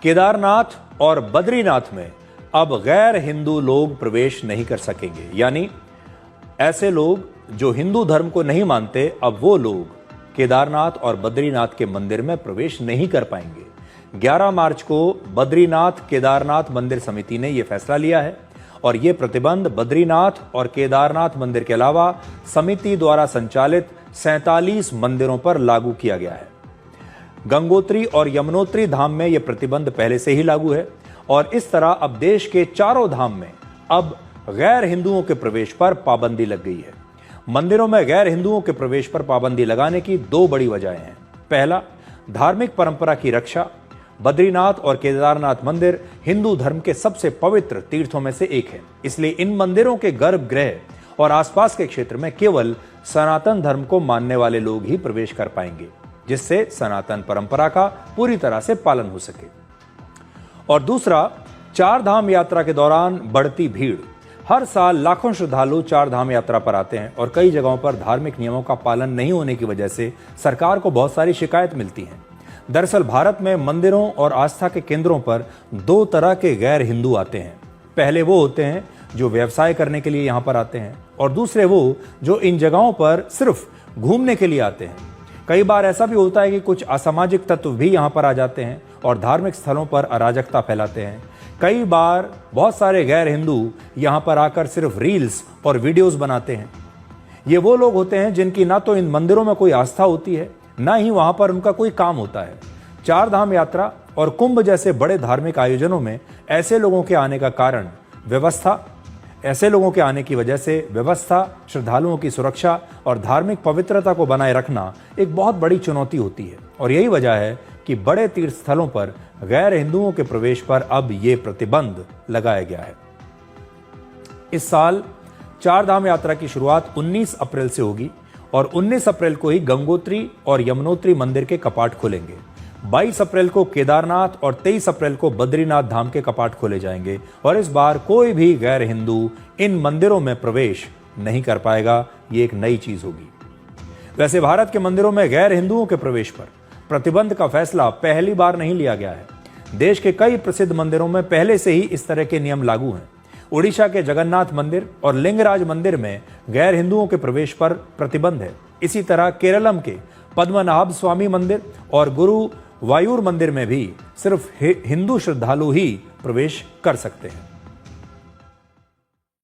केदारनाथ और बद्रीनाथ में अब गैर हिंदू लोग प्रवेश नहीं कर सकेंगे। यानी ऐसे लोग जो हिंदू धर्म को नहीं मानते, अब वो लोग केदारनाथ और बद्रीनाथ के मंदिर में प्रवेश नहीं कर पाएंगे। 11 मार्च को बद्रीनाथ केदारनाथ मंदिर समिति ने यह फैसला लिया है और यह प्रतिबंध बद्रीनाथ और केदारनाथ मंदिर के अलावा समिति द्वारा संचालित 47 मंदिरों पर लागू किया गया है। गंगोत्री और यमुनोत्री धाम में यह प्रतिबंध पहले से ही लागू है और इस तरह अब देश के चारों धाम में अब गैर हिंदुओं के प्रवेश पर पाबंदी लग गई है। मंदिरों में गैर हिंदुओं के प्रवेश पर पाबंदी लगाने की 2 बड़ी वजहें हैं। पहला, धार्मिक परंपरा की रक्षा। बद्रीनाथ और केदारनाथ मंदिर हिंदू धर्म के सबसे पवित्र तीर्थों में से एक है, इसलिए इन मंदिरों के गर्भगृह और आसपास के क्षेत्र में केवल सनातन धर्म को मानने वाले लोग ही प्रवेश कर पाएंगे, जिससे सनातन परंपरा का पूरी तरह से पालन हो सके। और दूसरा, 4 धाम यात्रा के दौरान बढ़ती भीड़। हर साल लाखों श्रद्धालु 4 धाम यात्रा पर आते हैं और कई जगहों पर धार्मिक नियमों का पालन नहीं होने की वजह से सरकार को बहुत सारी शिकायत मिलती हैं। दरअसल भारत में मंदिरों और आस्था के केंद्रों पर 2 तरह के गैर हिंदू आते हैं। पहले वो होते हैं जो व्यवसाय करने के लिए यहाँ पर आते हैं और दूसरे वो जो इन जगहों पर सिर्फ घूमने के लिए आते हैं। कई बार ऐसा भी होता है कि कुछ असामाजिक तत्व भी यहाँ पर आ जाते हैं और धार्मिक स्थलों पर अराजकता फैलाते हैं। कई बार बहुत सारे गैर हिंदू यहाँ पर आकर सिर्फ रील्स और वीडियोस बनाते हैं। ये वो लोग होते हैं जिनकी ना तो इन मंदिरों में कोई आस्था होती है, ना ही वहां पर उनका कोई काम होता है। 4 धाम यात्रा और कुंभ जैसे बड़े धार्मिक आयोजनों में ऐसे लोगों के आने का कारण ऐसे लोगों के आने की वजह से व्यवस्था, श्रद्धालुओं की सुरक्षा और धार्मिक पवित्रता को बनाए रखना एक बहुत बड़ी चुनौती होती है और यही वजह है कि बड़े तीर्थ स्थलों पर गैर हिंदुओं के प्रवेश पर अब ये प्रतिबंध लगाया गया है। इस साल 4 धाम यात्रा की शुरुआत 19 अप्रैल से होगी और 19 अप्रैल को ही गंगोत्री और यमुनोत्री मंदिर के कपाट खुलेंगे। 22 अप्रैल को केदारनाथ और 23 अप्रैल को बद्रीनाथ धाम के कपाट खोले जाएंगे और इस बार कोई भी गैर हिंदू इन मंदिरों में प्रवेश नहीं कर पाएगा। ये एक नई चीज होगी। वैसे भारत के मंदिरों में गैर हिंदुओं के प्रवेश पर प्रतिबंध का फैसला पहली बार नहीं लिया गया है। देश के कई प्रसिद्ध मंदिरों में पहले से ही इस तरह के नियम लागू हैं। ओडिशा के जगन्नाथ मंदिर और लिंगराज मंदिर में गैर हिंदुओं के प्रवेश पर प्रतिबंध है। इसी तरह केरलम के पद्मनाभ स्वामी मंदिर और गुरु वायूर मंदिर में भी सिर्फ हिंदू श्रद्धालु ही प्रवेश कर सकते हैं।